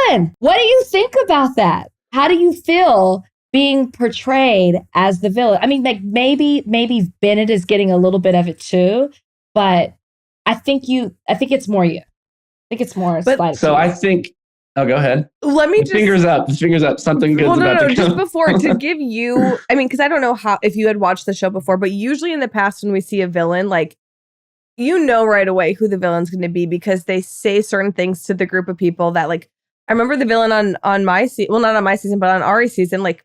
villain. What do you think about that? How do you feel being portrayed as the villain? I mean, like maybe Bennett is getting a little bit of it too, but I think it's more you. I think it's more. So I think. Oh, go ahead. Let me fingers up. Something good's about to come. Just before to give you, I mean, because I don't know if you had watched the show before, but usually in the past when we see a villain, like, you know right away who the villain's going to be because they say certain things to the group of people that, like, I remember the villain on my season, well, not on my season, but on Ari's season, like,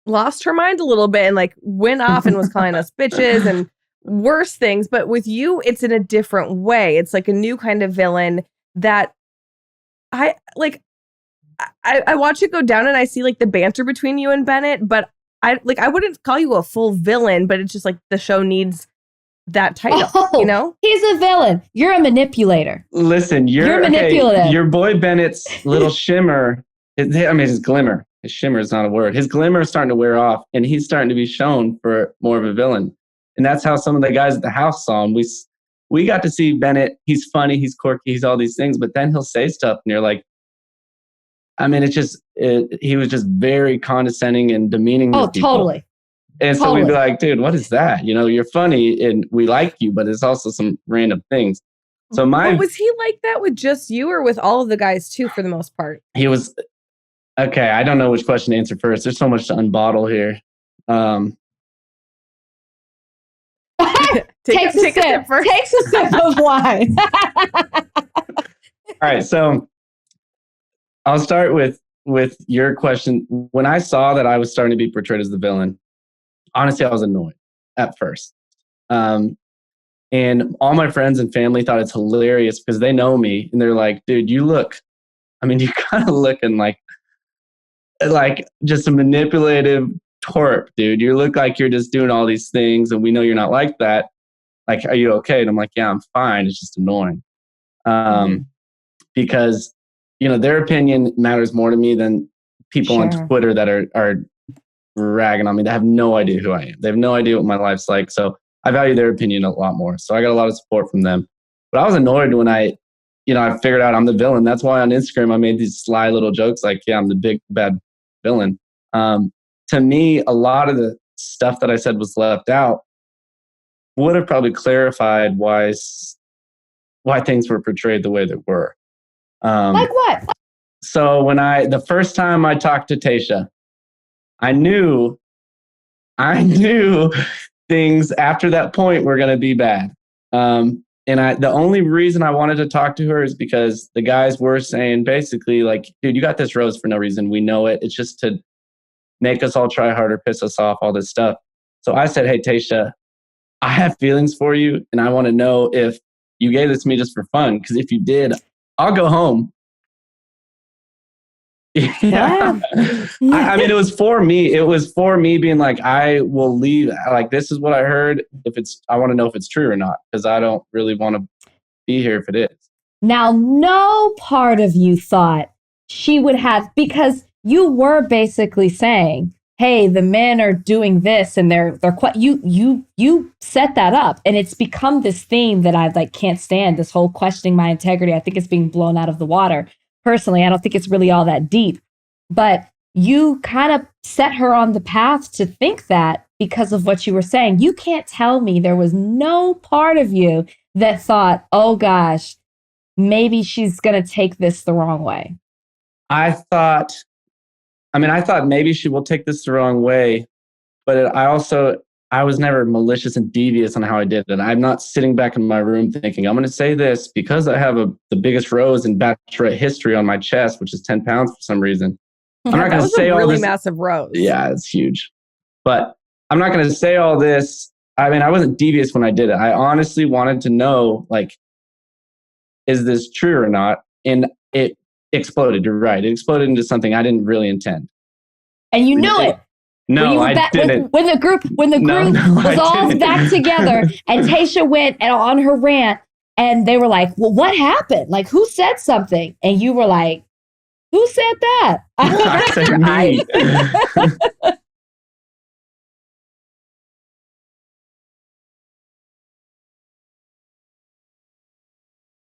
lost her mind a little bit and, like, went off and was calling us bitches and worse things. But with you, it's in a different way. It's like a new kind of villain that I watch it go down and I see, like, the banter between you and Bennett, but I wouldn't call you a full villain, but it's just like the show needs that title, you know? He's a villain. You're a manipulator. Listen, you're manipulative. Okay, your boy Bennett's little shimmer, his glimmer. His shimmer is not a word. His glimmer is starting to wear off, and he's starting to be shown for more of a villain. And that's how some of the guys at the house saw him. We got to see Bennett. He's funny, he's quirky, he's all these things, but then he'll say stuff, and you're like, I mean, he was just very condescending and demeaning. Oh, totally. And so we'd be like, dude, what is that? You know, you're funny and we like you, but it's also some random things. So was he like that with just you or with all of the guys too, for the most part? He was, okay, I don't know which question to answer first. There's so much to unbottle here. Take a sip first. Takes a sip of wine. All right, so I'll start with your question. When I saw that I was starting to be portrayed as the villain, honestly, I was annoyed at first. And all my friends and family thought it's hilarious because they know me and they're like, dude, you kind of looking like just a manipulative twerp, dude. You look like you're just doing all these things and we know you're not like that. Like, are you okay? And I'm like, yeah, I'm fine. It's just annoying. Because, you know, their opinion matters more to me than people on Twitter that are ragging on me. They have no idea who I am. They have no idea what my life's like. So I value their opinion a lot more. So I got a lot of support from them. But I was annoyed when I figured out I'm the villain. That's why on Instagram I made these sly little jokes like, yeah, I'm the big bad villain. To me, a lot of the stuff that I said was left out would have probably clarified why things were portrayed the way they were. Like what? So the first time I talked to Tayshia, I knew things after that point were going to be bad. And the only reason I wanted to talk to her is because the guys were saying basically like, dude, you got this rose for no reason. We know it. It's just to make us all try harder, piss us off, all this stuff. So I said, hey, Tayshia, I have feelings for you. And I want to know if you gave this to me just for fun. Because if you did, I'll go home. Yeah. I mean, it was for me. It was for me being like, I will leave. Like, this is what I heard. I want to know if it's true or not, because I don't really want to be here if it is. Now, no part of you thought she would have, because you were basically saying, hey, the men are doing this and they're quite, you set that up, and it's become this theme that I can't stand, this whole questioning my integrity. I think it's being blown out of the water. Personally, I don't think it's really all that deep, but you kind of set her on the path to think that because of what you were saying. You can't tell me there was no part of you that thought, oh gosh, maybe she's going to take this the wrong way. I thought maybe she will take this the wrong way, but I was never malicious and devious on how I did it. I'm not sitting back in my room thinking, I'm going to say this because I have the biggest rose in Bachelorette history on my chest, which is 10 pounds for some reason. I'm not going to say all this. That was a really massive rose. Yeah, it's huge. But I'm not going to say all this. I mean, I wasn't devious when I did it. I honestly wanted to know, is this true or not? And it exploded. You're right. It exploded into something I didn't really intend. And you knew it. No, I didn't. When the group was all back together and Tayshia went on her rant and they were like, well, what happened? Like, who said something? And you were like, who said that? I said me.